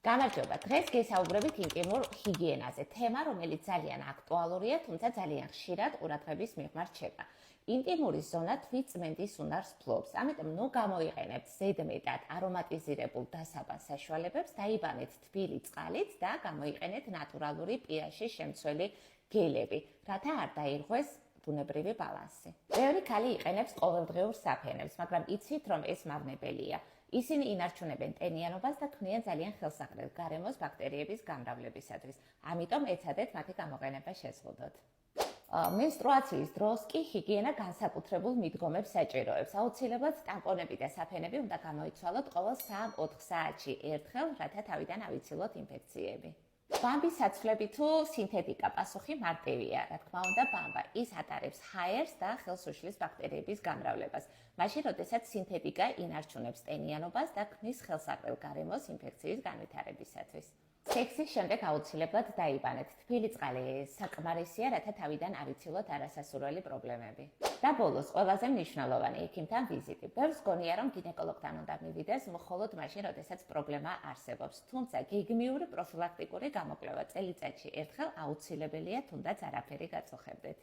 გამარჯობა, დღეს გესაუბრებით ინტიმურ ჰიგიენაზე, თემა, რომელიც ძალიან აქტუალურია, თუმცა ძალიან ხშირად ყურადღების მიღმა რჩება. ინტიმური ზონა თვითწმენდის უნარს ფლობს, ამიტომ გამოიყენებთ ზედმეტად არომატიზირებულ დასაბან საშუალებებს, დაიბანეთ თბილი წყალით და გამოიყენეთ ნატურალური pH-ის შემცველი გელები, რათა არ დაირღვეს ბუნებრივი ბალანსი. ბევრი ქალი იყენებს ყოველდღიურ საფენებს, მაგრამ იცით, რომ ეს მავნებელია. ისინი ინარჩუნებენ ტენიანობას და ქმნიან ძალიან ხელსაყრელ გარემოს ბაქტერიების გამრავლებისათვის. ამიტომ ეცადეთ მათი გამოყენება შეზღუდოთ. მენსტრუაციის დროს კი ჰიგიენა განსაკუთრებულ მიდგომებს საჭიროებს. აუცილებლად ტამპონები და საფენები უნდა გამოიცვალოთ ყოველ 3-4 საათში ერთხელ, რათა თავიდან ავიცილოთ ინფექციები. ბამბის საცვლები თუ სინთეტიკა პასუხი მარტივია, რა თქმა უნდა, ბამბა ის ატარებს ჰაერს და ხელს უშლის ბაქტერიების გამრავლებას. მაშინ, როდესაც სინთეტიკა ინარჩუნებს ტენიანობას და ქმნის ხელსაყრელ გარემოს ინფექციის განვითარებისათვის. სექსის შემდეგ აუცილებლად დაიბანეთ. თბილი წყალი საკმარისია, რათა თავიდან ავიცილოთ არასასურველი პრობლემები. და ბოლოს, ყველაზე მნიშვნელოვანი ექიმთან ვიზიტი. ბევრს გონია, რომ გინეკოლოგთან უნდა მივიდეს მხოლოდ მაშინ, როდესაც პრობლემა არსებობს. თუმცა გეგმიური პროფილაქტიკური გამოკვლევა წელიწადში ერთხელ აუცილებელია, თუნდაც არაფერი გაწუხებდეთ.